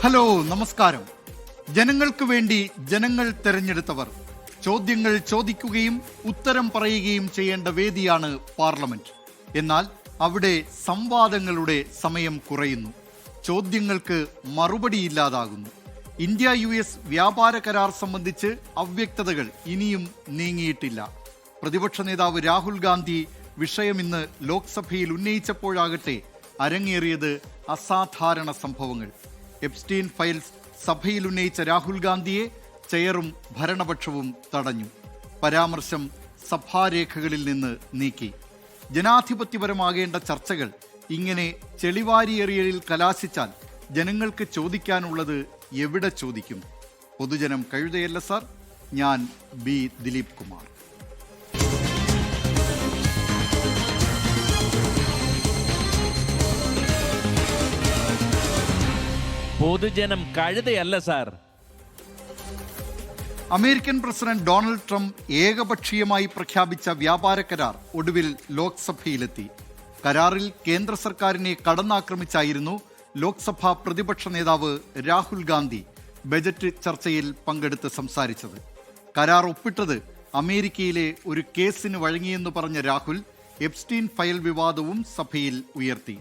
Hello, നമസ്കാരം. ജനങ്ങൾക്ക് വേണ്ടി ജനങ്ങൾ തെരഞ്ഞെടുത്തവർ ചോദ്യങ്ങൾ ചോദിക്കുകയും ഉത്തരം പറയുകയും ചെയ്യേണ്ട വേദിയാണ് പാർലമെന്റ്. എന്നാൽ അവിടെ സംവാദങ്ങളുടെ സമയം കുറയുന്നു, ചോദ്യങ്ങൾക്ക് മറുപടിയില്ലാതാകുന്നു. ഇന്ത്യ US വ്യാപാര കരാർ സംബന്ധിച്ച് അവ്യക്തതകൾ ഇനിയും നീങ്ങിയിട്ടില്ല. പ്രതിപക്ഷ നേതാവ് രാഹുൽ ഗാന്ധി വിഷയം ഇന്ന് ലോക്സഭയിൽ ഉന്നയിച്ചപ്പോഴാകട്ടെ അരങ്ങേറിയത് അസാധാരണ സംഭവങ്ങൾ. എപ്സ്റ്റീൻ ഫയൽസ് സഭയിൽ ഉന്നയിച്ച രാഹുൽ ഗാന്ധിയെ ചെയറും ഭരണപക്ഷവും തടഞ്ഞു. പരാമർശം സഭാരേഖകളിൽ നിന്ന് നീക്കി. ജനാധിപത്യപരമാകേണ്ട ചർച്ചകൾ ഇങ്ങനെ ചെളിവാരിയെറിയലിൽ കലാശിച്ചാൽ ജനങ്ങൾക്ക് ചോദിക്കാനുള്ളത് എവിടെ ചോദിക്കും? പൊതുജനം കഴുതയല്ല സാർ. ഞാൻ ബി ദിലീപ് കുമാർ. പൊതുജനം കഴുതയല്ല sir. American president Donald Trump ഏകപക്ഷീയമായി പ്രഖ്യാപിച്ച വ്യാപാര കരാർ ഒടുവിൽ ലോക്സഭയിലെത്തി. കരാറിൽ കേന്ദ്ര സർക്കാരിനെ കടന്നാക്രമിച്ചായിരുന്നു ലോക്സഭാ പ്രതിപക്ഷ നേതാവ് രാഹുൽ ഗാന്ധി ബജറ്റ് ചർച്ചയിൽ പങ്കെടുത്ത് സംസാരിച്ചത്. കരാർ ഒപ്പിട്ടത് അമേരിക്കയിലെ ഒരു കേസിന് വഴങ്ങിയെന്ന് പറഞ്ഞ രാഹുൽ എപ്സ്റ്റീൻ ഫയൽ വിവാദവും സഭയിൽ ഉയർത്തി.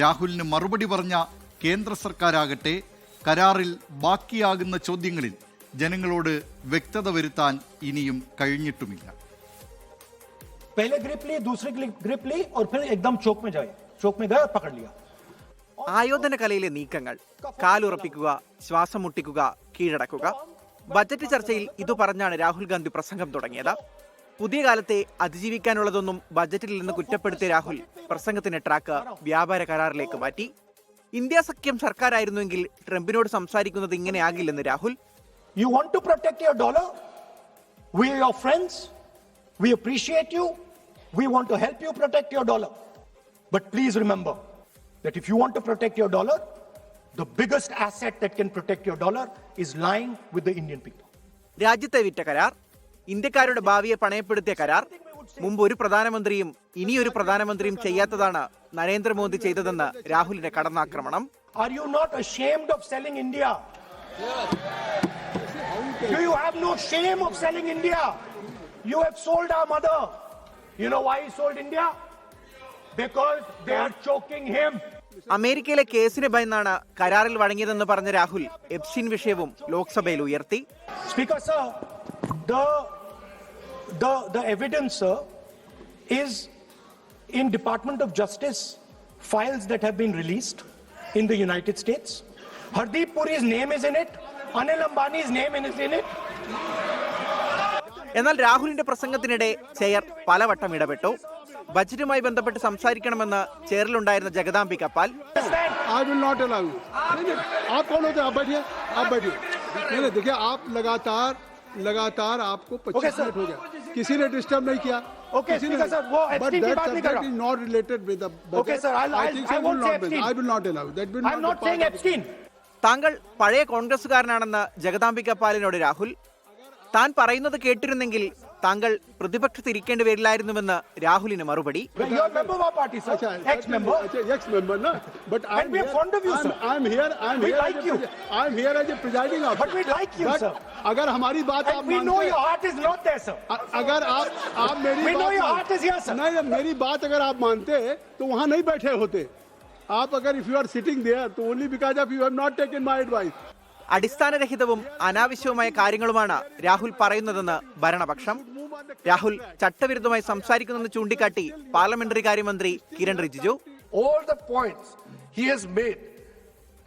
രാഹുലിന് മറുപടി പറഞ്ഞ കേന്ദ്ര സർക്കാരാകട്ടെ കരാറിൽ ബാക്കിയാകുന്ന ചോദ്യങ്ങളിൽ ജനങ്ങളോട് വ്യക്തത വരുത്താൻ ഇനിയും കഴിഞ്ഞിട്ടുമില്ല. पहले ग्रिप ली, दूसरी ग्रिप ली और फिर एकदम चौक में गया पकड़ लिया. ആയോധന കലയിലെ നീക്കങ്ങൾ, കാലുറപ്പിക്കുക, ശ്വാസം മുട്ടിക്കുക, കീഴടക്കുക. ബജറ്റ് ചർച്ചയിൽ ഇതു പറഞ്ഞാണ് രാഹുൽ ഗാന്ധി പ്രസംഗം തുടങ്ങിയത്. പുതിയ കാലത്തെ അതിജീവിക്കാനുള്ളതൊന്നും ബജറ്റിൽ നിന്ന് കുറ്റപ്പെടുത്തിയ രാഹുൽ പ്രസംഗത്തിന്റെ ട്രാക്ക് വ്യാപാര കരാറിലേക്ക് മാറ്റി. ഇന്ത്യ സഖ്യം സർക്കാരായിരുന്നുവെങ്കിൽ ട്രംപിനോട് സംസാരിക്കുന്നത് ഇങ്ങനെയാകില്ലെന്ന് Rahul. You want to protect your dollar? We are your friends. We appreciate you. We want to help you protect your dollar. But please remember that if you want to protect your dollar, the biggest asset that can protect your dollar is lying with the Indian people. രാജ്യത്തെ വിറ്റ കരാർ, ഇന്ത്യക്കാരുടെ ഭാവിയെ പണയപ്പെടുത്തിയ കരാർ, മുമ്പ് ഒരു പ്രധാനമന്ത്രിയും ഇനിയൊരു പ്രധാനമന്ത്രിയും ചെയ്യാത്തതാണ് നരേന്ദ്രമോദി ചെയ്തതെന്ന് രാഹുലിന്റെ കടന്നാക്രമണം. Are you not ashamed of selling India? Do you have no shame of selling India? You have sold our mother. You know why he sold India? Because they are choking him. അമേരിക്കയിലെ കേസിന് ഭയന്നാണ് കരാറിൽ വഴങ്ങിയതെന്ന് പറഞ്ഞ Rahul Epstein വിഷയവും ലോക്സഭയിൽ ഉയർത്തി. Speaker sir, the evidence sir is in Department of Justice files that have been released in the United States. Hardeep Puri's name is in it. Anil Ambani's name is in it. എന്നാൽ രാഹുലിന്റെ പ്രസംഗത്തിനിടെ chair പലവട്ടം ഇടപെട്ടു. ബജറ്റുമായി ബന്ധപ്പെട്ട് സംസാരിക്കണമെന്ന് ചെയറിലുണ്ടായിരുന്ന ജഗദാംബിക പാൽ I will not allow you. आप कौन होते हैं? आप बैठिए, आप बैठिए. नहीं देखिए, आप लगातार आपको 25 मिनट हो गया, किसी ने डिस्टर्ब नहीं किया. Okay, Speaker sir, वो Epstein की बात नहीं कर रहा. Is not related with the budget. Okay sir, I won't say Epstein. I will not allow. That will I'm not saying Epstein. താങ്കൾ പഴയ കോൺഗ്രസുകാരനാണെന്ന് ജഗദാംബിക പാലിനോട് രാഹുൽ. താൻ പറയുന്നത് കേട്ടിരുന്നെങ്കിൽ താങ്കൾ പ്രതിപക്ഷത്തിരിക്കേണ്ടി വരില്ലായിരുന്നുവെന്ന് രാഹുലിന് മറുപടി. You're a member of our party, sir. Ex-member. Ex-member, no. But And we are fond of you, sir. I'm here. We like you. I'm here as a presiding officer. But we like you, sir. अगर हमारी बात आप We know your heart is not there, sir. अगर आप मेरी We know your heart is here, sir. नहीं, मेरी बात अगर आप मानते तो वहाँ नहीं बैठे होते. आप अगर if you are sitting there तो only because of you have not taken my advice. അടിസ്ഥാനരഹിതവും അനാവശ്യവുമായ കാര്യങ്ങളുമാണ് രാഹുൽ പറയുന്നതെന്ന് ഭരണപക്ഷം. രാഹുൽ ചട്ടവിരുദ്ധമായി സംസാരിക്കുന്നെന്ന് ചൂണ്ടിക്കാട്ടി പാർലമെന്ററി കാര്യമന്ത്രി Kiran Rijiju. All the points he has made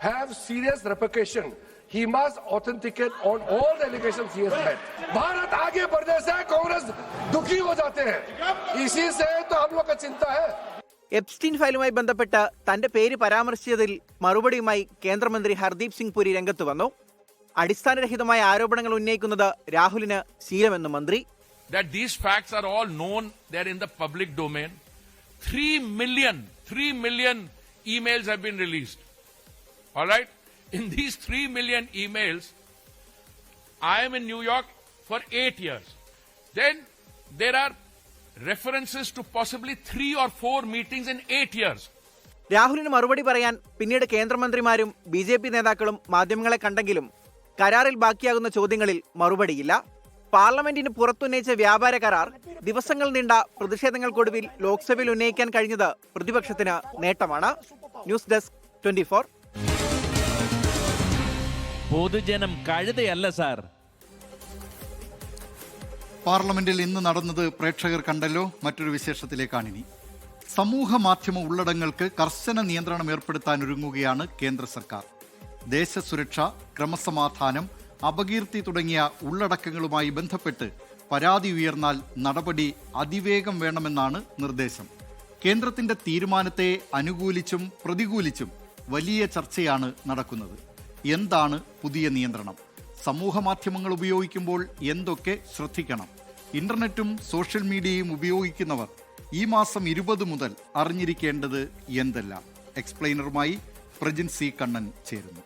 have serious repercussion. He must authenticate on all the allegations he has made. Bharat आगे बढ़ने से कांग्रेस दुखी हो जाते हैं. इसी से तो हम लोग का चिंता है. എപ്സ്റ്റീൻ ഫയലുമായി ബന്ധപ്പെട്ട് തന്റെ പേര് പരാമർശിച്ചതിൽ മറുപടിയുമായി കേന്ദ്രമന്ത്രി ഹർദീപ് സിംഗ് പുരി രംഗത്ത് വന്നു. അടിസ്ഥാനരഹിതമായ ആരോപണങ്ങൾ ഉന്നയിക്കുന്നത് രാഹുലിന് ശീലമെന്ന് മന്ത്രി. That these facts are all known, they're in the public domain. 3 million emails have been released. All right? In these 3 million emails, I am in New York for 8 years. Then there are references to possibly 3 or 4 meetings in 8 years. രാഹുലിന് മറുപടി പറയാൻ പിന്നീട് കേന്ദ്രമന്ത്രിമാരും BJP നേതാക്കളും മാധ്യമങ്ങളെ കണ്ടെങ്കിലും കരാറിൽ ബാക്കിയാകുന്ന ചോദ്യങ്ങളിൽ മറുപടിയില്ല. പാർലമെന്റിന് പുറത്തുന്നയിച്ച വ്യാപാര കരാർ ദിവസങ്ങൾ നീണ്ട പ്രതിഷേധങ്ങൾക്കൊടുവിൽ ലോക്സഭയിൽ ഉന്നയിക്കാൻ കഴിഞ്ഞത് പ്രതിപക്ഷത്തിന് നേട്ടമാണ്. News desk 24. പൊതുജനം കഴുതയല്ല സാർ. പാർലമെന്റിൽ ഇന്ന് നടന്നത് പ്രേക്ഷകർ കണ്ടല്ലോ. മറ്റൊരു വിശേഷത്തിലേക്കാണിനി. സമൂഹ മാധ്യമ ഉള്ളടങ്ങൾക്ക് കർശന നിയന്ത്രണം ഏർപ്പെടുത്താൻ ഒരുങ്ങുകയാണ് കേന്ദ്ര സർക്കാർ. ദേശസുരക്ഷ, ക്രമസമാധാനം, അപകീർത്തി തുടങ്ങിയ ഉള്ളടക്കങ്ങളുമായി ബന്ധപ്പെട്ട് പരാതി ഉയർന്നാൽ നടപടി അതിവേഗം വേണമെന്നാണ് നിർദ്ദേശം. കേന്ദ്രത്തിന്റെ തീരുമാനത്തെ അനുകൂലിച്ചും പ്രതികൂലിച്ചും വലിയ ചർച്ചയാണ് നടക്കുന്നത്. എന്താണ് പുതിയ നിയന്ത്രണം? സമൂഹ മാധ്യമങ്ങൾ ഉപയോഗിക്കുമ്പോൾ എന്തൊക്കെ ശ്രദ്ധിക്കണം? ഇന്റർനെറ്റും സോഷ്യൽ മീഡിയയും ഉപയോഗിക്കുന്നവർ ഈ മാസം 20 മുതൽ അറിഞ്ഞിരിക്കേണ്ടത് എന്തെല്ലാം? എക്സ്പ്ലെയിനറുമായി പ്രജിൻ സി കണ്ണൻ ചേരുന്നു.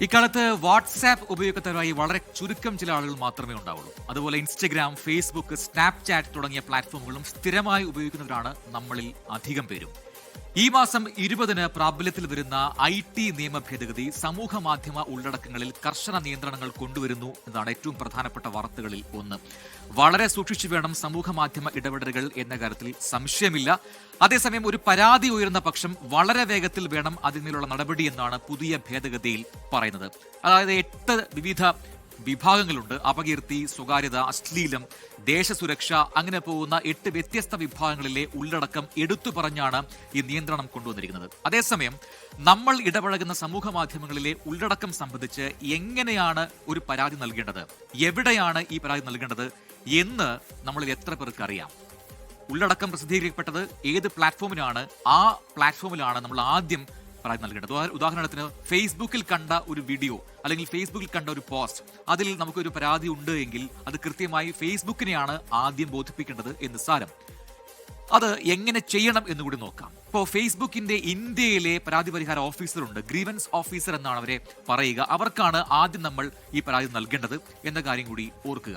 ഇക്കാലത്ത് വാട്സാപ്പ് ഉപയോഗത്തിനായി വളരെ ചുരുക്കം ചില ആളുകൾ മാത്രമേ ഉണ്ടാവുള്ളൂ. അതുപോലെ ഇൻസ്റ്റഗ്രാം, ഫേസ്ബുക്ക്, സ്നാപ്ചാറ്റ് തുടങ്ങിയ പ്ലാറ്റ്ഫോമുകളും സ്ഥിരമായി ഉപയോഗിക്കുന്നവരാണ് നമ്മളിൽ അധികം പേരും. ഈ മാസം 20-ന് പ്രാബല്യത്തിൽ വരുന്ന IT നിയമ ഭേദഗതി സമൂഹ മാധ്യമ ഉള്ളടക്കങ്ങളിൽ കർശന നിയന്ത്രണങ്ങൾ കൊണ്ടുവരുന്നു എന്നതാണ് ഏറ്റവും പ്രധാനപ്പെട്ട വാർത്തകളിൽ ഒന്ന്. വളരെ സൂക്ഷിച്ചു വേണം സമൂഹ മാധ്യമ ഇടപെടലുകൾ എന്ന കാര്യത്തിൽ സംശയമില്ല. അതേസമയം ഒരു പരാതി ഉയർന്ന പക്ഷം വളരെ വേഗത്തിൽ വേണം അതിന്മേലുള്ള നടപടി എന്നാണ് പുതിയ ഭേദഗതിയിൽ പറയുന്നത്. അതായത് 8 വിവിധ വിഭാഗങ്ങളുണ്ട്. അപകീർത്തി, സ്വകാര്യത, അശ്ലീലം, ദേശസുരക്ഷ, അങ്ങനെ പോകുന്ന 8 വ്യത്യസ്ത വിഭാഗങ്ങളിലെ ഉള്ളടക്കം എടുത്തു പറഞ്ഞാണ് ഈ നിയന്ത്രണം കൊണ്ടുവന്നിരിക്കുന്നത്. അതേസമയം നമ്മൾ ഇടപഴകുന്ന സമൂഹ മാധ്യമങ്ങളിലെ ഉള്ളടക്കം സംബന്ധിച്ച് എങ്ങനെയാണ് ഒരു പരാതി നൽകേണ്ടത്, എവിടെയാണ് ഈ പരാതി നൽകേണ്ടത് എന്ന് നമ്മളിൽ എത്ര പേർക്ക് അറിയാം? ഉള്ളടക്കം പ്രസിദ്ധീകരിക്കപ്പെട്ടത് ഏത് പ്ലാറ്റ്ഫോമിലാണ്, ആ പ്ലാറ്റ്ഫോമിലാണ് നമ്മൾ ആദ്യം പരാതി നൽകേണ്ടത്. ഉദാഹരണത്തിന് ഫേസ്ബുക്കിൽ കണ്ട ഒരു വീഡിയോ അല്ലെങ്കിൽ ഫേസ്ബുക്കിൽ കണ്ട ഒരു പോസ്റ്റ്, അതിൽ നമുക്കൊരു പരാതി ഉണ്ട് എങ്കിൽ അത് കൃത്യമായി ഫേസ്ബുക്കിനെയാണ് ആദ്യം ബോധിപ്പിക്കേണ്ടത് എന്ന് സാരം. അത് എങ്ങനെ ചെയ്യണം എന്നുകൂടി നോക്കാം. ഇപ്പോൾ ഫേസ്ബുക്കിന്റെ ഇന്ത്യയിലെ പരാതി പരിഹാര ഓഫീസറുണ്ട്, ഗ്രീവൻസ് ഓഫീസർ എന്നാണ് അവരെ പറയുക. അവർക്കാണ് ആദ്യം നമ്മൾ ഈ പരാതി നൽകേണ്ടത് എന്ന കാര്യം കൂടി ഓർക്കുക.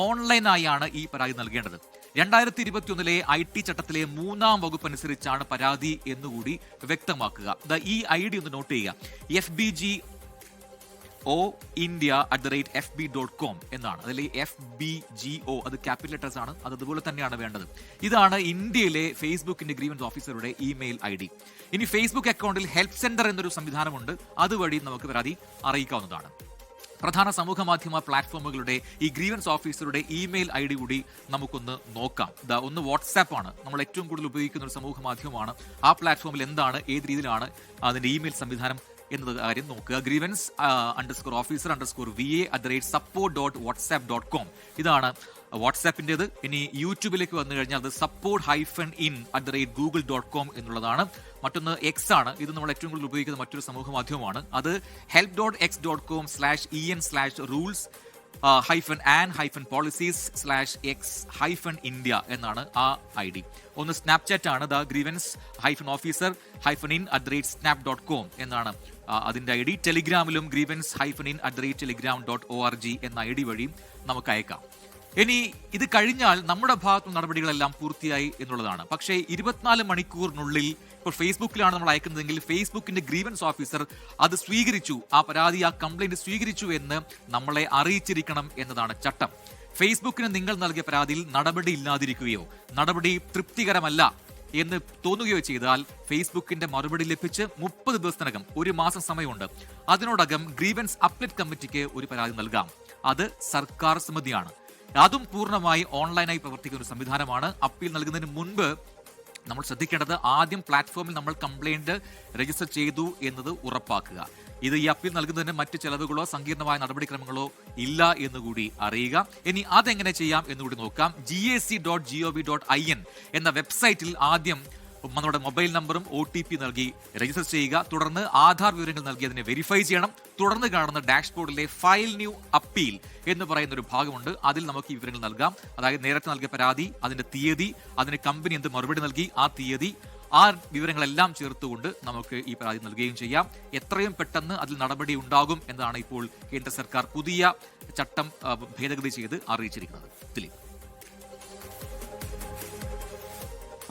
ഓൺലൈനായാണ് ഈ പരാതി നൽകേണ്ടത്. 2021 IT ചട്ടത്തിലെ 3-ാം വകുപ്പ് അനുസരിച്ചാണ് പരാതി എന്നുകൂടി വ്യക്തമാക്കുക. ഈ ID ഒന്ന് നോട്ട് ചെയ്യുക. FBGO@fb.com എന്നാണ്. അതിൽ FBGO അത് ക്യാപിറ്റൽ ലെറ്റേഴ്സ് ആണ്. അത് അതുപോലെ തന്നെയാണ് വേണ്ടത്. ഇതാണ് ഇന്ത്യയിലെ ഫേസ്ബുക്കിന്റെ ഗ്രീവൻസ് ഓഫീസറുടെ ഇമെയിൽ ID. ഇനി ഫേസ്ബുക്ക് അക്കൗണ്ടിൽ ഹെൽപ്പ് സെന്റർ എന്നൊരു സംവിധാനമുണ്ട്. അതുവഴി നമുക്ക് പരാതി അറിയിക്കാവുന്നതാണ്. പ്രധാന സമൂഹ മാധ്യമ പ്ലാറ്റ്ഫോമുകളുടെ ഈ ഗ്രീവൻസ് ഓഫീസറുടെ ഇമെയിൽ ID കൂടി നമുക്കൊന്ന് നോക്കാം. ഒന്ന് വാട്സാപ്പ് ആണ്, നമ്മൾ ഏറ്റവും കൂടുതൽ ഉപയോഗിക്കുന്ന ഒരു സമൂഹ മാധ്യമമാണ്. ആ പ്ലാറ്റ്ഫോമിൽ എന്താണ്, ഏത് രീതിയിലാണ് അതിന്റെ ഇമെയിൽ സംവിധാനം എന്നത് കാര്യം നോക്കുക. ഗ്രീവൻസ് _officer_va@support.whatsapp.com ഇതാണ് വാട്സാപ്പിൻ്റെത്. ഇനി യൂട്യൂബിലേക്ക് വന്നു കഴിഞ്ഞാൽ അത് support-in@google.com എന്നുള്ളതാണ്. മറ്റൊന്ന് X ആണ്. ഇത് നമ്മൾ ഏറ്റവും കൂടുതൽ ഉപയോഗിക്കുന്ന മറ്റൊരു സമൂഹ മാധ്യമമാണ്. അത് help.x.com/en/rules-and-policies/x-india എന്നാണ് ആ ID. ഒന്ന് സ്നാപ്ചാറ്റ് ആണ്. grievance-in@snap.com എന്നാണ് അതിന്റെ ID. ടെലിഗ്രാമിലും grievance-in@telegram.org എന്ന ID വഴിയും നമുക്ക് അയക്കാം. ഇനി ഇത് കഴിഞ്ഞാൽ നമ്മുടെ ഭാഗത്തുള്ള നടപടികളെല്ലാം പൂർത്തിയായി എന്നുള്ളതാണ്. പക്ഷേ 24 മണിക്കൂറിനുള്ളിൽ ഇപ്പോൾ ഫേസ്ബുക്കിലാണ് നമ്മൾ അയക്കുന്നതെങ്കിൽ ഫേസ്ബുക്കിന്റെ ഗ്രീവൻസ് ഓഫീസർ അത് സ്വീകരിച്ചു, ആ പരാതി, ആ കംപ്ലൈന്റ് സ്വീകരിച്ചു എന്ന് നമ്മളെ അറിയിച്ചിരിക്കണം എന്നതാണ് ചട്ടം. ഫേസ്ബുക്കിന് നിങ്ങൾ നൽകിയ പരാതിയിൽ നടപടി ഇല്ലാതിരിക്കുകയോ നടപടി തൃപ്തികരമല്ല എന്ന് തോന്നുകയോ ചെയ്താൽ ഫേസ്ബുക്കിന്റെ മറുപടി ലഭിച്ച് 30 ദിവസത്തിനകം, 1 മാസം സമയമുണ്ട്, അതിനോടകം ഗ്രീവൻസ് അപ്പീൽ കമ്മിറ്റിക്ക് ഒരു പരാതി നൽകാം. അത് സർക്കാർ സമിതിയാണ്. അതും പൂർണ്ണമായി ഓൺലൈനായി പ്രവർത്തിക്കുന്ന ഒരു സംവിധാനമാണ്. അപ്പീൽ നൽകുന്നതിന് മുൻപ് നമ്മൾ ശ്രദ്ധിക്കേണ്ടത് ആദ്യം പ്ലാറ്റ്ഫോമിൽ നമ്മൾ കംപ്ലൈന്റ് രജിസ്റ്റർ ചെയ്തു എന്നത് ഉറപ്പാക്കുക. ഇത് ഈ അപ്പീൽ നൽകുന്നതിന് മറ്റ് ചെലവുകളോ സങ്കീർണമായ നടപടിക്രമങ്ങളോ ഇല്ല എന്നുകൂടി അറിയുക. ഇനി അതെങ്ങനെ ചെയ്യാം എന്നുകൂടി നോക്കാം. gac.gov.in എന്ന വെബ്സൈറ്റിൽ ആദ്യം നമ്മുടെ മൊബൈൽ നമ്പറും OTP നൽകി രജിസ്റ്റർ ചെയ്യുക. തുടർന്ന് ആധാർ വിവരങ്ങൾ നൽകി അതിനെ വെരിഫൈ ചെയ്യണം. തുടർന്ന് കാണുന്ന ഡാഷ്ബോർഡിലെ ഫയൽ ന്യൂ അപ്പീൽ എന്ന് പറയുന്ന ഒരു ഭാഗമുണ്ട്. അതിൽ നമുക്ക് ഈ വിവരങ്ങൾ നൽകാം. അതായത് നേരത്തെ നൽകിയ പരാതി, അതിന്റെ തീയതി, അതിന് കമ്പനി എന്ത് മറുപടി നൽകി, ആ തീയതി, ആ വിവരങ്ങളെല്ലാം ചേർത്തുകൊണ്ട് നമുക്ക് ഈ പരാതി നൽകുകയും ചെയ്യാം. എത്രയും പെട്ടെന്ന് അതിൽ നടപടി ഉണ്ടാകും എന്നതാണ് ഇപ്പോൾ കേന്ദ്ര സർക്കാർ പുതിയ ചട്ടം ഭേദഗതി ചെയ്ത് അറിയിച്ചിരിക്കുന്നത്. ദിലീപ്.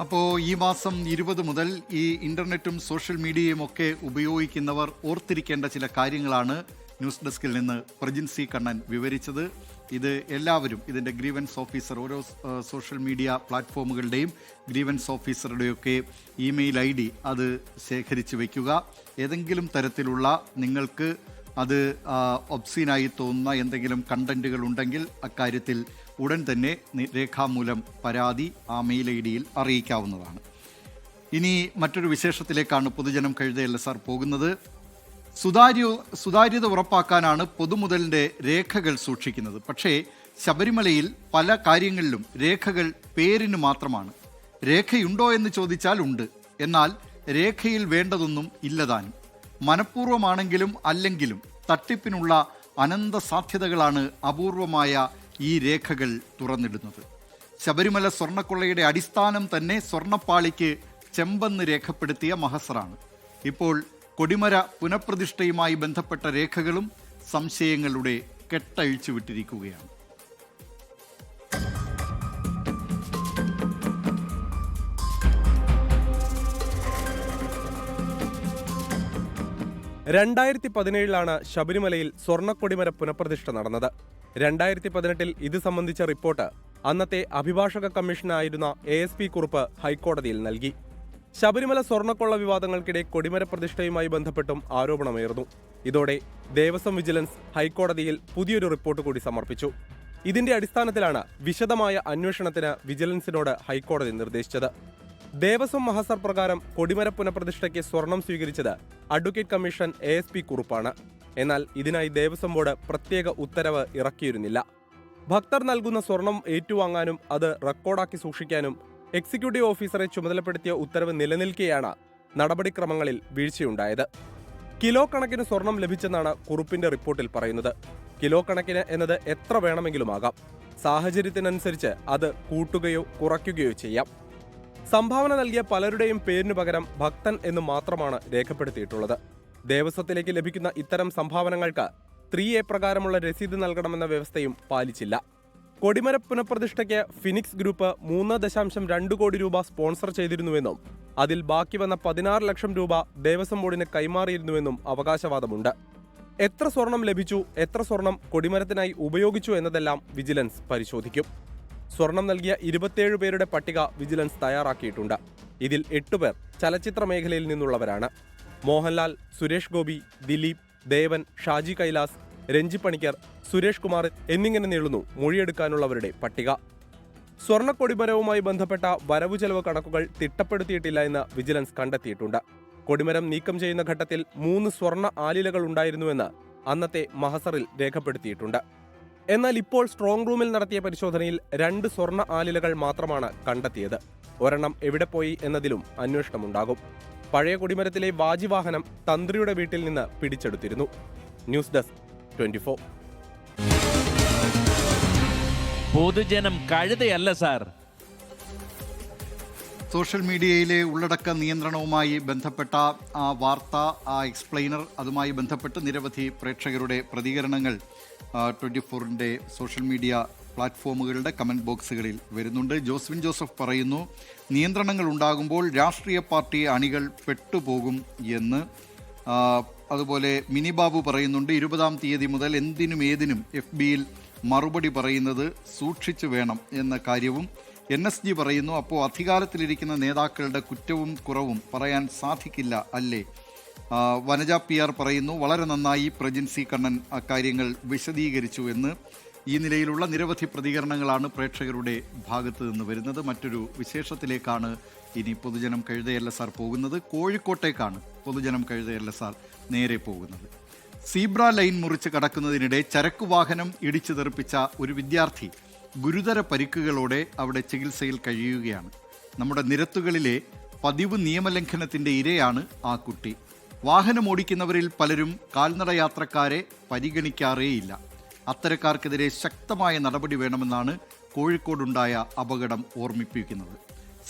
അപ്പോൾ ഈ മാസം 20 മുതൽ ഈ ഇന്റർനെറ്റും സോഷ്യൽ മീഡിയയും ഒക്കെ ഉപയോഗിക്കുന്നവർ ഓർത്തിരിക്കേണ്ട ചില കാര്യങ്ങളാണ് ന്യൂസ് ഡെസ്കിൽ നിന്ന് പ്രജിൻ സി കണ്ണൻ വിവരിച്ചത്. ഇത് എല്ലാവരും ഇതിൻ്റെ ഗ്രീവൻസ് ഓഫീസർ, ഓരോ സോഷ്യൽ മീഡിയ പ്ലാറ്റ്ഫോമുകളുടെയും ഗ്രീവൻസ് ഓഫീസറുടെയൊക്കെ ഇമെയിൽ ID അത് ശേഖരിച്ച് വയ്ക്കുക. ഏതെങ്കിലും തരത്തിലുള്ള നിങ്ങൾക്ക് അത് ഒബ്സീനായി തോന്നുന്ന എന്തെങ്കിലും കണ്ടന്റുകൾ ഉണ്ടെങ്കിൽ അക്കാര്യത്തിൽ ഉടൻ തന്നെ രേഖാമൂലം പരാതി ആ മെയിൽ ID-യിൽ അറിയിക്കാവുന്നതാണ്. ഇനി മറ്റൊരു വിശേഷത്തിലേക്കാണ് പൊതുജനം കഴുതയല്ല സാർ പോകുന്നത്. സുതാര്യത ഉറപ്പാക്കാനാണ് പൊതുമുതലിൻ്റെ രേഖകൾ സൂക്ഷിക്കുന്നത്. പക്ഷേ ശബരിമലയിൽ പല കാര്യങ്ങളിലും രേഖകൾ പേരിന് മാത്രമാണ്. രേഖയുണ്ടോ എന്ന് ചോദിച്ചാൽ ഉണ്ട്, എന്നാൽ രേഖയിൽ വേണ്ടതൊന്നും ഇല്ലതാനും. മനഃപൂർവ്വമാണെങ്കിലും അല്ലെങ്കിലും തട്ടിപ്പിനുള്ള അനന്ത സാധ്യതകളാണ് അപൂർവമായ ഈ രേഖകൾ തുറന്നിടുന്നത്. ശബരിമല സ്വർണ്ണക്കൊള്ളയുടെ അടിസ്ഥാനം തന്നെ സ്വർണ്ണപ്പാളിക്ക് ചെമ്പെന്ന് രേഖപ്പെടുത്തിയ മഹസറാണ്. ഇപ്പോൾ കൊടിമര പുനഃപ്രതിഷ്ഠയുമായി ബന്ധപ്പെട്ട രേഖകളും സംശയങ്ങളുടെ കെട്ടഴിച്ചു വിട്ടിരിക്കുകയാണ്. ാണ് ശബരിമലയിൽ സ്വർണ്ണക്കൊടിമര പുനഃപ്രതിഷ്ഠ നടന്നത്. 2018 ഇത് സംബന്ധിച്ച റിപ്പോർട്ട് അന്നത്തെ അഭിഭാഷക കമ്മീഷനായിരുന്ന ASP കുറുപ്പ് ഹൈക്കോടതിയിൽ നൽകി. ശബരിമല സ്വർണ്ണക്കൊള്ള വിവാദങ്ങൾക്കിടെ കൊടിമര പ്രതിഷ്ഠയുമായി ബന്ധപ്പെട്ടും ആരോപണമുയർന്നു. ഇതോടെ ദേവസ്വം വിജിലൻസ് ഹൈക്കോടതിയിൽ പുതിയൊരു റിപ്പോർട്ട് കൂടി സമർപ്പിച്ചു. ഇതിന്റെ അടിസ്ഥാനത്തിലാണ് വിശദമായ അന്വേഷണത്തിന് വിജിലൻസിനോട് ഹൈക്കോടതി നിർദ്ദേശിച്ചത്. ദേവസ്വം മഹസർ പ്രകാരം കൊടിമര പുനഃപ്രതിഷ്ഠയ്ക്ക് സ്വർണം സ്വീകരിച്ചത് അഡ്വക്കേറ്റ് കമ്മീഷൻ ASP കുറുപ്പാണ്. എന്നാൽ ഇതിനായി ദേവസ്വം ബോർഡ് പ്രത്യേക ഉത്തരവ് ഇറക്കിയിരുന്നില്ല. ഭക്തർ നൽകുന്ന സ്വർണം ഏറ്റുവാങ്ങാനും അത് റെക്കോർഡാക്കി സൂക്ഷിക്കാനും എക്സിക്യൂട്ടീവ് ഓഫീസറെ ചുമതലപ്പെടുത്തിയ ഉത്തരവ് നിലനിൽക്കെയാണ് നടപടിക്രമങ്ങളിൽ വീഴ്ചയുണ്ടായത്. കിലോ കണക്കിന് സ്വർണം ലഭിച്ചെന്നാണ് കുറുപ്പിന്റെ റിപ്പോർട്ടിൽ പറയുന്നത്. കിലോ കണക്കിന് എന്നത് എത്ര വേണമെങ്കിലുമാകാം. സാഹചര്യത്തിനനുസരിച്ച് അത് കൂട്ടുകയോ കുറയ്ക്കുകയോ ചെയ്യാം. സംഭാവന നൽകിയ പലരുടെയും പേരിനു പകരം ഭക്തൻ എന്ന് മാത്രമാണ് രേഖപ്പെടുത്തിയിട്ടുള്ളത്. ദേവസ്വത്തിലേക്ക് ലഭിക്കുന്ന ഇത്തരം സംഭാവനകൾക്ക് 3A പ്രകാരമുള്ള രസീത് നൽകണമെന്ന വ്യവസ്ഥയും പാലിച്ചില്ല. കൊടിമര പുനഃപ്രതിഷ്ഠയ്ക്ക് ഫിനിക്സ് ഗ്രൂപ്പ് 3.2 കോടി രൂപ സ്പോൺസർ ചെയ്തിരുന്നുവെന്നും അതിൽ ബാക്കി വന്ന 16 ലക്ഷം രൂപ ദേവസ്വം ബോർഡിന് കൈമാറിയിരുന്നുവെന്നും അവകാശവാദമുണ്ട്. എത്ര സ്വർണം ലഭിച്ചു, എത്ര സ്വർണം കൊടിമരത്തിനായി ഉപയോഗിച്ചു എന്നതെല്ലാം വിജിലൻസ് പരിശോധിക്കും. സ്വർണം നൽകിയ 27 പേരുടെ പട്ടിക വിജിലൻസ് തയ്യാറാക്കിയിട്ടുണ്ട്. ഇതിൽ 8 പേർ ചലച്ചിത്ര മേഖലയിൽ നിന്നുള്ളവരാണ്. മോഹൻലാൽ, സുരേഷ് ഗോപി, ദിലീപ്, ദേവൻ, ഷാജി കൈലാസ്, രഞ്ജി പണിക്കർ, സുരേഷ് കുമാർ എന്നിങ്ങനെ നീളുന്നു മൊഴിയെടുക്കാനുള്ളവരുടെ പട്ടിക. സ്വർണ്ണക്കൊടിമരവുമായി ബന്ധപ്പെട്ട വരവു ചെലവ് കണക്കുകൾ തിട്ടപ്പെടുത്തിയിട്ടില്ല എന്ന് വിജിലൻസ് കണ്ടെത്തിയിട്ടുണ്ട്. കൊടിമരം നീക്കം ചെയ്യുന്ന ഘട്ടത്തിൽ 3 സ്വർണ്ണ ആലിലകൾ ഉണ്ടായിരുന്നുവെന്ന് അന്നത്തെ മഹസറിൽ രേഖപ്പെടുത്തിയിട്ടുണ്ട്. എന്നാൽ ഇപ്പോൾ സ്ട്രോങ് റൂമിൽ നടത്തിയ പരിശോധനയിൽ 2 സ്വർണ്ണ ആലിലകൾ മാത്രമാണ് കണ്ടെത്തിയത്. ഒരെണ്ണം എവിടെ പോയി എന്നതിലും അന്വേഷണമുണ്ടാകും. പഴയ കൊടിമരത്തിലെ വാജിവാഹനം തന്ത്രിയുടെ വീട്ടിൽ നിന്ന് പിടിച്ചെടുത്തിരുന്നു. News desk 24. പൊതുജനം കഴുതയല്ല സാർ. സോഷ്യൽ മീഡിയയിലെ ഉള്ളടക്ക നിയന്ത്രണവുമായി ബന്ധപ്പെട്ട ആ വാർത്ത, ആ എക്സ്പ്ലെയിനർ, അതുമായി ബന്ധപ്പെട്ട് നിരവധി പ്രേക്ഷകരുടെ പ്രതികരണങ്ങൾ 24-ന്റെ സോഷ്യൽ മീഡിയ പ്ലാറ്റ്ഫോമുകളുടെ കമൻറ്റ് ബോക്സുകളിൽ വരുന്നുണ്ട്. ജോസ്വിൻ ജോസഫ് പറയുന്നു, നിയന്ത്രണങ്ങൾ ഉണ്ടാകുമ്പോൾ രാഷ്ട്രീയ പാർട്ടി അണികൾ പെട്ടുപോകും എന്ന്. അതുപോലെ മിനി ബാബു പറയുന്നുണ്ട്, 20-ാം തീയതി മുതൽ എന്തിനും ഏതിനും FBയിൽ മറുപടി പറയുന്നത് സൂക്ഷിച്ചു വേണം എന്ന കാര്യവും. NSG പറയുന്നു, അപ്പോൾ അധികാരത്തിലിരിക്കുന്ന നേതാക്കളുടെ കുറ്റവും കുറവും പറയാൻ സാധിക്കില്ല അല്ലേ. വനജ PR പറയുന്നു, വളരെ നന്നായി പ്രജിൻ സി കണ്ണൻ അക്കാര്യങ്ങൾ വിശദീകരിച്ചു എന്ന്. ഈ നിലയിലുള്ള നിരവധി പ്രതികരണങ്ങളാണ് പ്രേക്ഷകരുടെ ഭാഗത്ത് നിന്ന് വരുന്നത്. മറ്റൊരു വിശേഷത്തിലേക്കാണ് ഇനി പൊതുജനം കഴുതയല്ല സാർ പോകുന്നത്. കോഴിക്കോട്ടേക്കാണ് പൊതുജനം കഴുതയല്ല സാർ നേരെ പോകുന്നത്. സീബ്ര ലൈൻ മുറിച്ച് കടക്കുന്നതിനിടെ ചരക്കു വാഹനം ഇടിച്ചു തെറിപ്പിച്ച ഒരു വിദ്യാർത്ഥി ഗുരുതര പരിക്കുകളോടെ അവിടെ ചികിത്സയിൽ കഴിയുകയാണ്. നമ്മുടെ നിരത്തുകളിലെ പതിവ് നിയമലംഘനത്തിൻ്റെ ഇരയാണ് ആ കുട്ടി. വാഹനം ഓടിക്കുന്നവരിൽ പലരും കാൽനട യാത്രക്കാരെ പരിഗണിക്കാറേയില്ല. അത്തരക്കാർക്കെതിരെ ശക്തമായ നടപടി വേണമെന്നാണ് കോഴിക്കോടുണ്ടായ അപകടം ഓർമ്മിപ്പിക്കുന്നത്.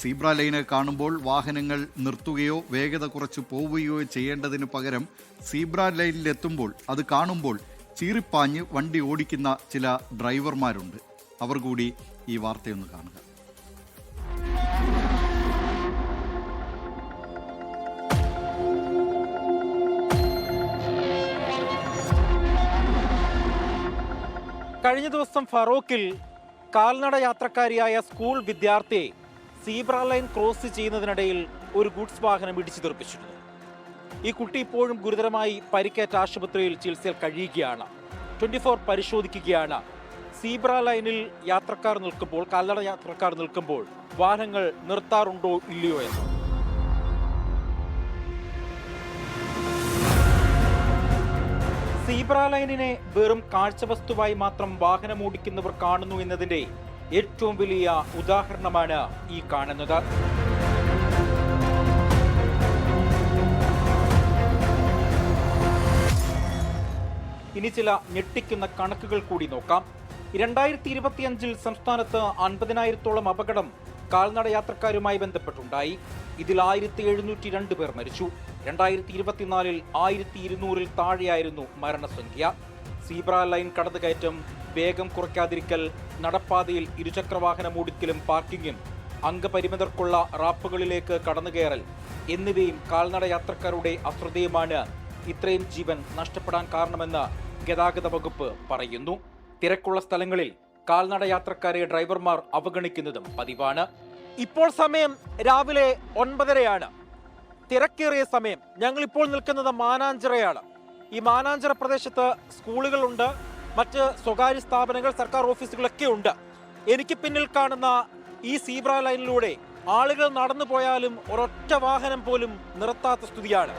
സീബ്ര ലൈന് കാണുമ്പോൾ വാഹനങ്ങൾ നിർത്തുകയോ വേഗത കുറച്ച് പോവുകയോ ചെയ്യേണ്ടതിന് പകരം സീബ്ര ലൈനിലെത്തുമ്പോൾ അത് കാണുമ്പോൾ ചീറിപ്പാഞ്ഞ് വണ്ടി ഓടിക്കുന്ന ചില ഡ്രൈവർമാരുണ്ട്. അവർ കൂടി ഈ വാർത്തയൊന്ന് കാണുക. കഴിഞ്ഞ ദിവസം ഫറോക്കിൽ കാൽനട യാത്രക്കാരിയായ സ്കൂൾ വിദ്യാർത്ഥിയെ സീബ്ര ലൈൻ ക്രോസ് ചെയ്യുന്നതിനിടയിൽ ഒരു ഗുഡ്സ് വാഹനം ഇടിച്ചു തെറിപ്പിച്ചിരുന്നു. ഈ കുട്ടി ഇപ്പോഴും ഗുരുതരമായി പരിക്കേറ്റ ആശുപത്രിയിൽ ചികിത്സയിൽ കഴിയുകയാണ്. 24 പരിശോധിക്കുകയാണ് സീബ്ര ലൈനിൽ യാത്രക്കാർ നിൽക്കുമ്പോൾ, കാൽനട യാത്രക്കാർ നിൽക്കുമ്പോൾ വാഹനങ്ങൾ നിർത്താറുണ്ടോ ഇല്ലയോ എന്ന്. സീബ്ര ലൈനിനെ വെറും കാഴ്ചവസ്തുവായി മാത്രം വാഹനമോടിക്കുന്നവർ കാണുന്നു എന്നതിന്റെ ഏറ്റവും വലിയ ഉദാഹരണമാണ് ഈ കാണുന്നത്. ഇനി ചില ഞെട്ടിക്കുന്ന കണക്കുകൾ കൂടി നോക്കാം. 2025 സംസ്ഥാനത്ത് 50,000-ഓളം അപകടം കാൽനട യാത്രക്കാരുമായി ബന്ധപ്പെട്ടുണ്ടായി. ഇതിൽ 1702 പേർ മരിച്ചു. 2024 1200-ൽ താഴെയായിരുന്നു മരണസംഖ്യ. സീബ്ര ലൈൻ കടന്നുകയറ്റം, വേഗം കുറയ്ക്കാതിരിക്കൽ, നടപ്പാതയിൽ ഇരുചക്രവാഹനം ഓടിക്കലും പാർക്കിങ്ങും, അംഗപരിമിതർക്കുള്ള റാപ്പുകളിലേക്ക് കടന്നുകയറൽ എന്നിവയും കാൽനട യാത്രക്കാരുടെ അശ്രദ്ധയുമാണ് ഇത്രയും ജീവൻ നഷ്ടപ്പെടാൻ കാരണമെന്ന് ഗതാഗത വകുപ്പ് പറയുന്നു. തിരക്കുള്ള സ്ഥലങ്ങളിൽ കാൽനട യാത്രക്കാരെ ഡ്രൈവർമാർ അവഗണിക്കുന്നതും പതിവാണ്. ഇപ്പോൾ സമയം രാവിലെ 9:30 തിരക്കേറിയ സമയം. ഞങ്ങളിപ്പോൾ നിൽക്കുന്നത് മാനാഞ്ചിറയാണ്. ഈ മാനാഞ്ചിറ പ്രദേശത്ത് സ്കൂളുകളുണ്ട്, മറ്റ് സ്വകാര്യ സ്ഥാപനങ്ങൾ, സർക്കാർ ഓഫീസുകളൊക്കെ ഉണ്ട്. എനിക്ക് പിന്നിൽ കാണുന്ന ഈ സീബ്ര ലൈനിലൂടെ ആളുകൾ നടന്നു പോയാലും ഒരൊറ്റ വാഹനം പോലും നിർത്താത്ത സ്ഥിതിയാണ്.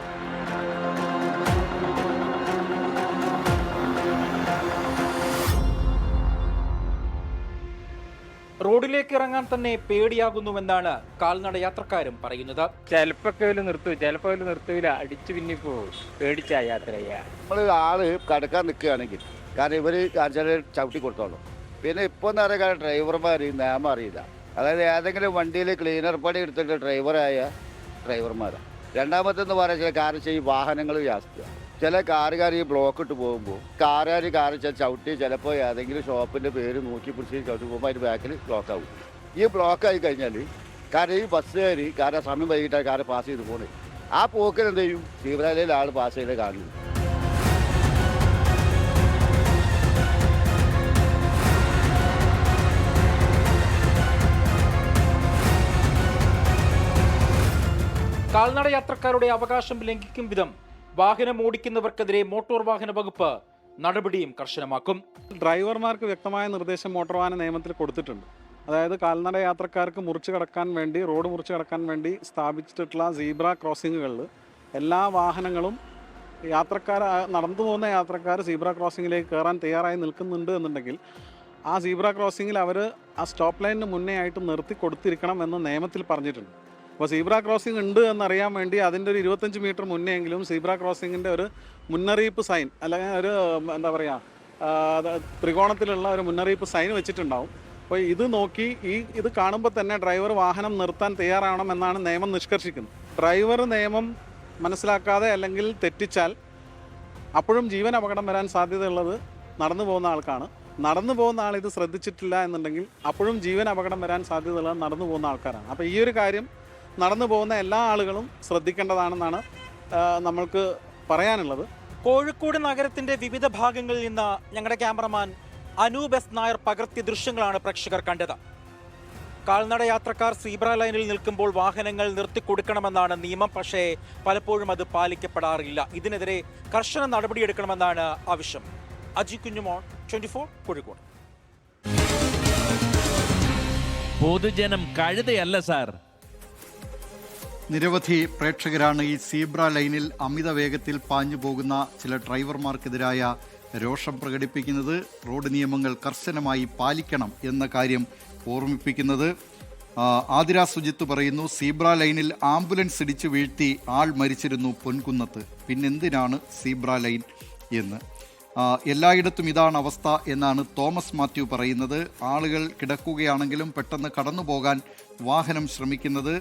റോഡിലേക്ക് ഇറങ്ങാൻ തന്നെ പേടിയാകുന്നുവെന്നാണ് കാൽനട യാത്രക്കാരും പറയുന്നത്. ചിലപ്പോൾ നിർത്തൂ, ചിലപ്പോൾ നിർത്തൂല, അടിച്ചു പിന്നെ പോകും, പേടിച്ചാ യാത്ര ചെയ്യാ. നമ്മൾ ആള് കടക്കാൻ നിൽക്കുകയാണെങ്കിൽ കാരണം ഇവര് ചവിട്ടി കൊടുത്തോളൂ. പിന്നെ ഇപ്പോൾ എന്ന് പറയുക ഡ്രൈവർമാർ നിയമം അറിയില്ല. അതായത് ഏതെങ്കിലും വണ്ടിയിൽ ക്ലീനർ പണി എടുത്തിട്ട് ഡ്രൈവർമാരാണ്. രണ്ടാമത്തെന്ന് പറയുക കാറ് ചെയ്യും വാഹനങ്ങൾ ജാസ്തിയ. ചില കാറുകാർ ഈ ബ്ലോക്ക് ഇട്ട് പോകുമ്പോൾ കാറ് ചവിട്ടി ചിലപ്പോൾ ഏതെങ്കിലും ഷോപ്പിൻ്റെ പേര് നോക്കി പിടിച്ച് ചവിട്ടി പോകുമ്പോൾ അതിൻ്റെ ബാക്കിൽ ബ്ലോക്കാവും. ഈ ബ്ലോക്കായി കഴിഞ്ഞാൽ കാരണം ഈ ബസ്സുകാർ കാരണം സമയം വൈകിട്ടാണ് കാറ് പാസ് ചെയ്ത് പോകുന്നത്. ആ പോക്കിന് എന്ത് ചെയ്യും, സീബ്രയിൽ ആൾ പാസ് ചെയ്ത് കാണുന്നു. കാൽനട യാത്രക്കാരുടെ അവകാശം ലംഘിക്കും വിധം വാഹനം ഓടിക്കുന്നവർക്കെതിരെ മോട്ടോർ വാഹന വകുപ്പ് നടപടിയും കർശനമാക്കും. ഡ്രൈവർമാർക്ക് വ്യക്തമായ നിർദ്ദേശം മോട്ടോർ വാഹന നിയമത്തിൽ കൊടുത്തിട്ടുണ്ട്. അതായത് കാൽനട യാത്രക്കാർക്ക് റോഡ് മുറിച്ച് കടക്കാൻ വേണ്ടി സ്ഥാപിച്ചിട്ടുള്ള സീബ്ര ക്രോസിങ്ങുകളിൽ എല്ലാ വാഹനങ്ങളും നടന്നു പോകുന്ന യാത്രക്കാർ സീബ്ര ക്രോസിങ്ങിലേക്ക് കയറാൻ തയ്യാറായി നിൽക്കുന്നുണ്ട് എന്നുണ്ടെങ്കിൽ ആ സീബ്ര ക്രോസിങ്ങിൽ അവർ ആ സ്റ്റോപ്പ് ലൈനിന് മുന്നേ ആയിട്ട് നിർത്തി കൊടുത്തിരിക്കണം എന്ന് നിയമത്തിൽ പറഞ്ഞിട്ടുണ്ട്. അപ്പോൾ സീബ്ര ക്രോസിംഗ് ഉണ്ട് എന്നറിയാൻ വേണ്ടി അതിൻ്റെ ഒരു 25 മീറ്റർ മുന്നേ എങ്കിലും സീബ്ര ക്രോസിങ്ങിൻ്റെ ഒരു മുന്നറിയിപ്പ് സൈൻ അല്ലെങ്കിൽ ഒരു ത്രികോണത്തിലുള്ള ഒരു മുന്നറിയിപ്പ് സൈൻ വെച്ചിട്ടുണ്ടാവും. അപ്പോൾ ഇത് നോക്കി ഇത് കാണുമ്പോൾ തന്നെ ഡ്രൈവർ വാഹനം നിർത്താൻ തയ്യാറാവണം എന്നാണ് നിയമം നിഷ്കർഷിക്കുന്നത്. ഡ്രൈവർ നിയമം മനസ്സിലാക്കാതെ അല്ലെങ്കിൽ തെറ്റിച്ചാൽ അപ്പോഴും ജീവൻ അപകടം വരാൻ സാധ്യതയുള്ളത് നടന്നു പോകുന്ന ആൾക്കാണ്. നടന്നു പോകുന്ന ആൾ ഇത് ശ്രദ്ധിച്ചിട്ടില്ല എന്നുണ്ടെങ്കിൽ അപ്പോഴും ജീവൻ അപകടം വരാൻ സാധ്യതയുള്ളത് നടന്നു പോകുന്ന ആൾക്കാരാണ്. അപ്പോൾ ഈ ഒരു കാര്യം നടന്നു പോകുന്ന എല്ലാ ആളുകളും ശ്രദ്ധിക്കേണ്ടതാണെന്നാണ് നമ്മൾക്ക് പറയാനുള്ളത്. കോഴിക്കോട് നഗരത്തിന്റെ വിവിധ ഭാഗങ്ങളിൽ നിന്ന് ഞങ്ങളുടെ ക്യാമറമാൻ അനൂപ് എസ് നായർ പകർത്തിയ ദൃശ്യങ്ങളാണ് പ്രേക്ഷകർ കണ്ടത്. കാൽനട യാത്രക്കാർ സീബ്ര ലൈനിൽ നിൽക്കുമ്പോൾ വാഹനങ്ങൾ നിർത്തിക്കൊടുക്കണമെന്നാണ് നിയമം. പക്ഷേ പലപ്പോഴും അത് പാലിക്കപ്പെടാറില്ല. ഇതിനെതിരെ കർശന നടപടിയെടുക്കണമെന്നാണ് ആവശ്യം. അജി കുഞ്ഞുമോൻ, 24 കോഴിക്കോട്. പൊതുജനം കഴുതയല്ല സാർ. നിരവധി പ്രേക്ഷകരാണ് ഈ സീബ്ര ലൈനിൽ അമിത വേഗത്തിൽ പാഞ്ഞു പോകുന്ന ചില ഡ്രൈവർമാർക്കെതിരായ രോഷം പ്രകടിപ്പിക്കുന്നത്. റോഡ് നിയമങ്ങൾ കർശനമായി പാലിക്കണം എന്ന കാര്യം ഓർമ്മിപ്പിക്കുന്നത്. ആതിര സുജിത്ത് പറയുന്നു, സീബ്ര ലൈനിൽ ആംബുലൻസ് ഇടിച്ചു വീഴ്ത്തി ആൾ മരിച്ചിരുന്നു പൊൻകുന്നത്ത്, പിന്നെന്തിനാണ് സീബ്ര ലൈൻ എന്ന്. എല്ലായിടത്തും ഇതാണ് അവസ്ഥ എന്നാണ് തോമസ് മാത്യു പറയുന്നത്. ആളുകൾ കിടക്കുകയാണെങ്കിലും പെട്ടെന്ന് കടന്നു പോകാൻ വാഹനം ശ്രമിക്കുന്നത്.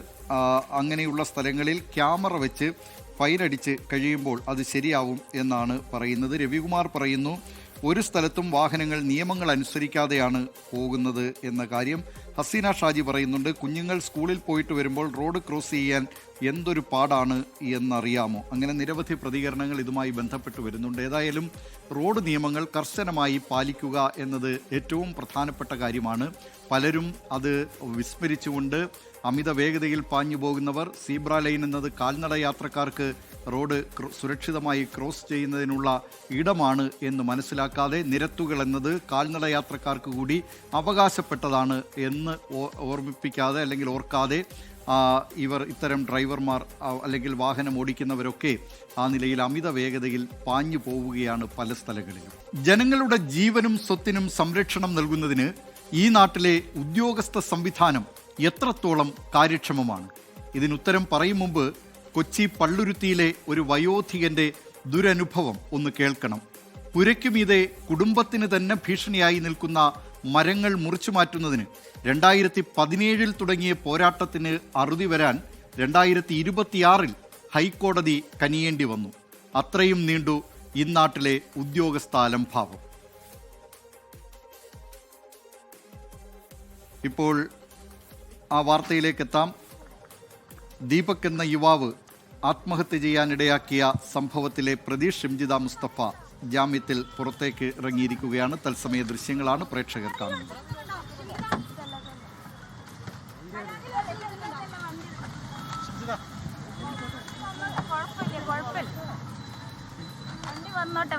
അങ്ങനെയുള്ള സ്ഥലങ്ങളിൽ ക്യാമറ വെച്ച് ഫൈനടിച്ച് കഴിയുമ്പോൾ അത് ശരിയാവും എന്നാണ് പറയുന്നത്. രവികുമാർ പറയുന്നു, ഒരു സ്ഥലത്തും വാഹനങ്ങൾ നിയമങ്ങൾ അനുസരിക്കാതെയാണ് പോകുന്നത് എന്ന കാര്യം ഹസീന ഷാജി പറയുന്നുണ്ട്. കുഞ്ഞുങ്ങൾ സ്കൂളിൽ പോയിട്ട് വരുമ്പോൾ റോഡ് ക്രോസ് ചെയ്യാൻ എന്തൊരു പാടാണ് എന്നറിയാമോ? അങ്ങനെ നിരവധി പ്രതികരണങ്ങൾ ഇതുമായി ബന്ധപ്പെട്ട് വരുന്നുണ്ട്. ഏതായാലും റോഡ് നിയമങ്ങൾ കർശനമായി പാലിക്കുക എന്നത് ഏറ്റവും പ്രധാനപ്പെട്ട കാര്യമാണ്. പലരും അത് വിസ്മരിച്ചുകൊണ്ട് അമിത വേഗതയിൽ പാഞ്ഞു പോകുന്നവർ, സീബ്ര ലൈൻ എന്നത് കാൽനട യാത്രക്കാർക്ക് റോഡ് സുരക്ഷിതമായി ക്രോസ് ചെയ്യുന്നതിനുള്ള ഇടമാണ് എന്ന് മനസ്സിലാക്കാതെ നിരത്തുകൾ എന്നത് കാൽനട യാത്രക്കാർക്ക് കൂടി അവകാശപ്പെട്ടതാണ് എന്ന് ഓർമ്മിപ്പിക്കാതെ അല്ലെങ്കിൽ ഓർക്കാതെ ഇത്തരം ഡ്രൈവർമാർ അല്ലെങ്കിൽ വാഹനം ഓടിക്കുന്നവരൊക്കെ ആ നിലയിൽ അമിത വേഗതയിൽ പാഞ്ഞു പോവുകയാണ് പല സ്ഥലങ്ങളിലും. ജനങ്ങളുടെ ജീവനും സ്വത്തിനും സംരക്ഷണം നൽകുന്നതിന് ഈ നാട്ടിലെ ഉദ്യോഗസ്ഥ സംവിധാനം എത്രത്തോളം കാര്യക്ഷമമാണ്? ഇതിനുത്തരം പറയും മുമ്പ് കൊച്ചി പള്ളുരുത്തിയിലെ ഒരു വയോധികന്റെ ദുരനുഭവം ഒന്ന് കേൾക്കണം. പുരയ്ക്കുമീതെ കുടുംബത്തിന് തന്നെ ഭീഷണിയായി നിൽക്കുന്ന മരങ്ങൾ മുറിച്ചു മാറ്റുന്നതിന് 2017 തുടങ്ങിയ പോരാട്ടത്തിന് അറുതി വരാൻ 2026 ഹൈക്കോടതി കനിയേണ്ടി വന്നു. അത്രയും നീണ്ടു ഇന്നാട്ടിലെ ഉദ്യോഗസ്ഥ അലംഭാവം. ഇപ്പോൾ ആ വാർത്തയിലേക്ക് എത്താം. ദീപക് എന്ന യുവാവ് ആത്മഹത്യ ചെയ്യാനിടയാക്കിയ സംഭവത്തിലെ പ്രതി ഷിംജിത മുസ്തഫ ജാമ്യത്തിൽ പുറത്തേക്ക് ഇറങ്ങിയിരിക്കുകയാണ്. തത്സമയ ദൃശ്യങ്ങളാണ് പ്രേക്ഷകർ കാണുന്നത്.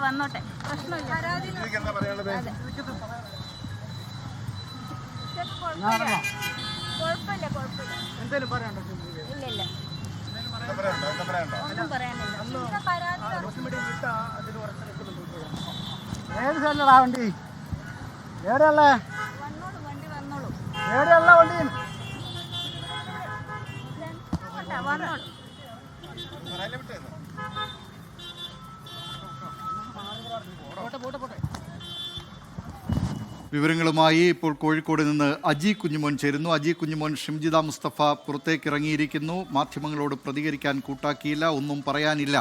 വന്നോട്ടെ പ്രശ്നമില്ല. എന്തേലും പറയാനുണ്ടോ? ഇല്ല ഒന്നും പറയാനില്ല. ഏത് സ്ഥലടാ വണ്ടി? എവിടെയല്ലേ വണ്ടി വന്നോളൂ. എവിടെയല്ല വണ്ടി? വന്നോളൂ. വിവരങ്ങളുമായി ഇപ്പോൾ കോഴിക്കോട് നിന്ന് അജി കുഞ്ഞുമോൻ ചേരുന്നു. അജി കുഞ്ഞുമോൻ, ഷിംജിത മുസ്തഫ പുറത്തേക്ക് ഇറങ്ങിയിരിക്കുന്നു. മാധ്യമങ്ങളോട് പ്രതികരിക്കാൻ കൂട്ടാക്കിയില്ല, ഒന്നും പറയാനില്ല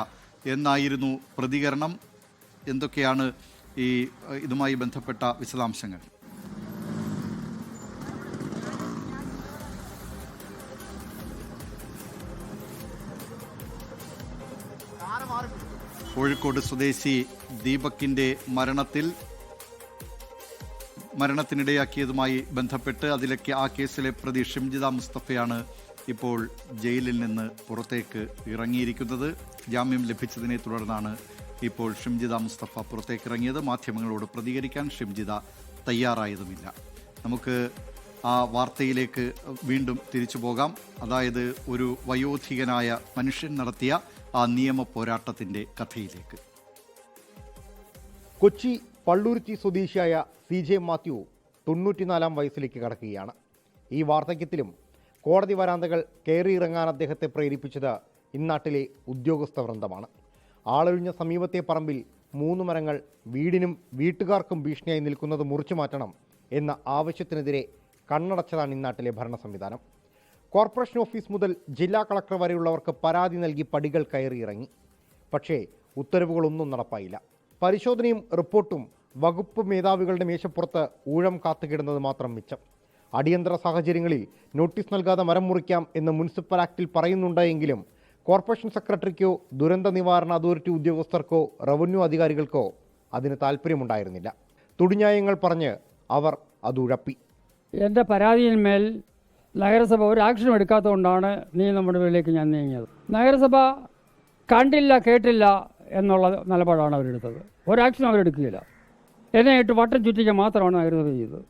എന്നായിരുന്നു പ്രതികരണം. എന്തൊക്കെയാണ് ഇതുമായി ബന്ധപ്പെട്ട വിശദാംശങ്ങൾ? കോഴിക്കോട് സ്വദേശി ദീപകിന്റെ മരണത്തിനിടയാക്കിയതുമായി ബന്ധപ്പെട്ട് ആ കേസിലെ പ്രതി ഷിംജിത മുസ്തഫയാണ് ഇപ്പോൾ ജയിലിൽ നിന്ന് പുറത്തേക്ക് ഇറങ്ങിയിരിക്കുന്നത്. ജാമ്യം ലഭിച്ചതിനെ തുടർന്നാണ് ഇപ്പോൾ ഷിംജിത മുസ്തഫ പുറത്തേക്ക് ഇറങ്ങിയത്. മാധ്യമങ്ങളോട് പ്രതികരിക്കാൻ ഷിംജിത തയ്യാറായതുമില്ല. നമുക്ക് ആ വാർത്തയിലേക്ക് വീണ്ടും തിരിച്ചു പോകാം. അതായത് ഒരു വയോധികനായ മനുഷ്യൻ നടത്തിയ ആ നിയമ പോരാട്ടത്തിൻ്റെ കഥയിലേക്ക്. കൊച്ചി പള്ളുരുത്തി സ്വദേശിയായ CJ മാത്യു 94 വയസ്സിലേക്ക് കടക്കുകയാണ്. ഈ വാർദ്ധക്യത്തിലും കോടതി വരാന്തകൾ കയറിയിറങ്ങാൻ അദ്ദേഹത്തെ പ്രേരിപ്പിച്ചത് ഇന്നാട്ടിലെ ഉദ്യോഗസ്ഥ വൃന്ദമാണ്. ആളൊഴിഞ്ഞ സമീപത്തെ പറമ്പിൽ 3 മരങ്ങൾ വീടിനും വീട്ടുകാർക്കും ഭീഷണിയായി നിൽക്കുന്നത് മുറിച്ചു മാറ്റണം എന്ന ആവശ്യത്തിനെതിരെ കണ്ണടച്ചതാണ് ഇന്നാട്ടിലെ ഭരണ സംവിധാനം. കോർപ്പറേഷൻ ഓഫീസ് മുതൽ ജില്ലാ കളക്ടർ വരെയുള്ളവർക്ക് പരാതി നൽകി പടികൾ കയറിയിറങ്ങി. പക്ഷേ ഉത്തരവുകളൊന്നും നടപ്പായില്ല. പരിശോധനയും റിപ്പോർട്ടും വകുപ്പ് മേധാവികളുടെ മേശപ്പുറത്ത് ഊഴം കാത്തുകിടുന്നത് മാത്രം മിച്ചം. അടിയന്തര സാഹചര്യങ്ങളിൽ നോട്ടീസ് നൽകാതെ മരം മുറിക്കാം എന്ന് മുനിസിപ്പൽ ആക്ടിൽ പറയുന്നുണ്ടെങ്കിലും കോർപ്പറേഷൻ സെക്രട്ടറിക്കോ ദുരന്ത നിവാരണ അതോറിറ്റി ഉദ്യോഗസ്ഥർക്കോ റവന്യൂ അധികാരികൾക്കോ അതിന് താല്പര്യമുണ്ടായിരുന്നില്ല. തുടിന്യായങ്ങൾ പറഞ്ഞ് അവർ അത് ഉഴപ്പി. എൻ്റെ പരാതിയിന്മേൽ നഗരസഭ ഒരു ആക്ഷനും എടുക്കാത്തതുകൊണ്ടാണ് നമ്മുടെ വീട്ടിലേക്ക് ഞാൻ നീങ്ങിയത്. നഗരസഭ കണ്ടില്ല കേട്ടില്ല എന്നുള്ള നിലപാടാണ് അവരെടുത്തത്. ഒരാക്ഷനും അവരെടുക്കുകയില്ല. എന്നെ ഇട്ട് വട്ടം ചുറ്റിക്കുക മാത്രമാണ് നഗരസഭ ചെയ്തത്.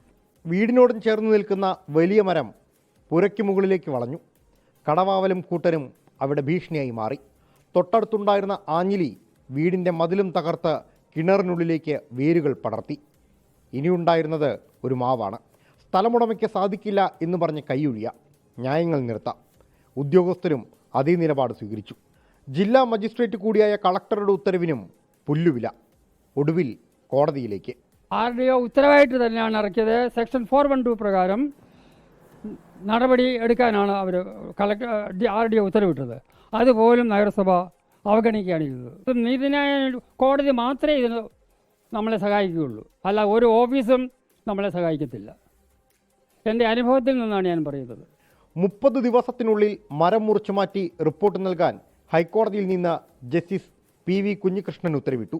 വീടിനോടും ചേർന്ന് നിൽക്കുന്ന വലിയ മരം പുരയ്ക്ക് മുകളിലേക്ക് വളഞ്ഞു. കടവാവലും കൂട്ടരും അവിടെ ഭീഷണിയായി മാറി. തൊട്ടടുത്തുണ്ടായിരുന്ന ആഞ്ഞിലി വീടിൻ്റെ മതിലും തകർത്ത് കിണറിനുള്ളിലേക്ക് വേരുകൾ പടർത്തി. ഇനിയുണ്ടായിരുന്നത് ഒരു മാവാണ്. സ്ഥലമുടമയ്ക്ക് സാധിക്കില്ല എന്ന് പറഞ്ഞ് കൈയൊഴിയ ന്യായങ്ങൾ നിർത്താം. ഉദ്യോഗസ്ഥരും അതേ നിലപാട് സ്വീകരിച്ചു. ജില്ലാ മജിസ്ട്രേറ്റ് കൂടിയായ കളക്ടറുടെ ഉത്തരവിനും പുല്ലുവില. ഒടുവിൽ കോടതിയിലേക്ക്. RDO ഉത്തരവായിട്ട് തന്നെയാണ് ഇറക്കിയത്. സെക്ഷൻ 412 പ്രകാരം നടപടി എടുക്കാനാണ് അവർ RDO ഉത്തരവിട്ടത്. അതുപോലും നഗരസഭ അവഗണിക്കുകയാണ് ചെയ്തത്. നീതിന്യായ കോടതി മാത്രമേ ഇതിന് നമ്മളെ സഹായിക്കുകയുള്ളൂ. അല്ല ഒരു ഓഫീസും നമ്മളെ സഹായിക്കത്തില്ല. എൻ്റെ അനുഭവത്തിൽ നിന്നാണ് ഞാൻ പറയുന്നത്. 30 ദിവസത്തിനുള്ളിൽ മരം മുറിച്ചു മാറ്റി റിപ്പോർട്ട് നൽകാൻ ഹൈക്കോടതിയിൽ നിന്ന് ജസ്റ്റിസ് PV കുഞ്ഞികൃഷ്ണൻ ഉത്തരവിട്ടു.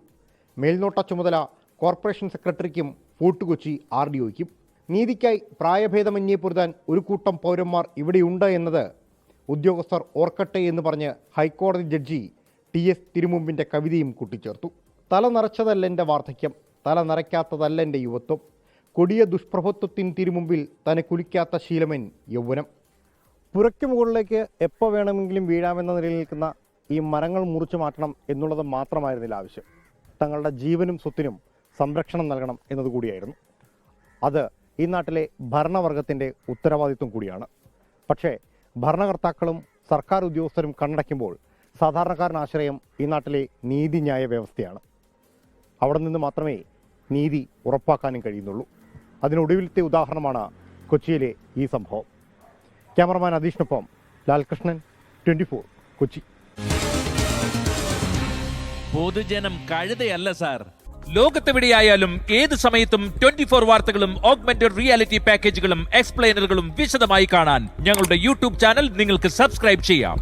മേൽനോട്ട ചുമതല കോർപ്പറേഷൻ സെക്രട്ടറിക്കും ഫോർട്ട് കൊച്ചി RDOയ്ക്കും. നീതിക്കായി പ്രായഭേദമന്യേ പൊരുതാൻ ഒരു കൂട്ടം പൗരന്മാർ ഇവിടെയുണ്ട് എന്നത് ഉദ്യോഗസ്ഥർ ഓർക്കട്ടെ എന്ന് പറഞ്ഞ് ഹൈക്കോടതി ജഡ്ജി TS തിരുമുമ്പിൻ്റെ കവിതയും കൂട്ടിച്ചേർത്തു. തല നിറച്ചതല്ല എൻ്റെ വാർദ്ധക്യം, തല നിറയ്ക്കാത്തതല്ല എൻ്റെ യുവത്വം, കൊടിയ ദുഷ്പ്രഭുത്വത്തിന് തിരുമുമ്പിൽ തന്നെ കുലിക്കാത്ത ശീലമൻ യൗവനം. പുരയ്ക്ക് മുകളിലേക്ക് എപ്പോൾ വേണമെങ്കിലും വീഴാമെന്ന നിലയിൽ നിൽക്കുന്ന ഈ മരങ്ങൾ മുറിച്ചു മാറ്റണം എന്നുള്ളത് മാത്രമായിരുന്നില്ല ആവശ്യം. തങ്ങളുടെ ജീവനും സ്വത്തിനും സംരക്ഷണം നൽകണം എന്നതുകൂടിയായിരുന്നു. അത് ഈ നാട്ടിലെ ഭരണവർഗത്തിൻ്റെ ഉത്തരവാദിത്വം കൂടിയാണ്. പക്ഷേ ഭരണകർത്താക്കളും സർക്കാർ ഉദ്യോഗസ്ഥരും കണ്ണടയ്ക്കുമ്പോൾ സാധാരണക്കാരന് ആശ്രയം ഈ നാട്ടിലെ നീതിന്യായ വ്യവസ്ഥയാണ്. അവിടെ നിന്ന് മാത്രമേ നീതി ഉറപ്പാക്കാനും കഴിയുന്നുള്ളൂ. അതിനൊടുവിലത്തെ ഉദാഹരണമാണ് കൊച്ചിയിലെ ഈ സംഭവം. ക്യാമറമാൻ അധീഷിനൊപ്പം ലാൽകൃഷ്ണൻ, 24 കൊച്ചി. പൊതുജനം കഴുതയല്ല സാർ. ലോകത്തെവിടെയായാലും ഏത് സമയത്തും 24 വാർത്തകളും ഓഗ്മെന്റഡ് റിയാലിറ്റി പാക്കേജുകളും എക്സ്പ്ലെയിനറുകളും വിശദമായി കാണാൻ ഞങ്ങളുടെ യൂട്യൂബ് ചാനൽ നിങ്ങൾക്ക് സബ്സ്ക്രൈബ് ചെയ്യാം.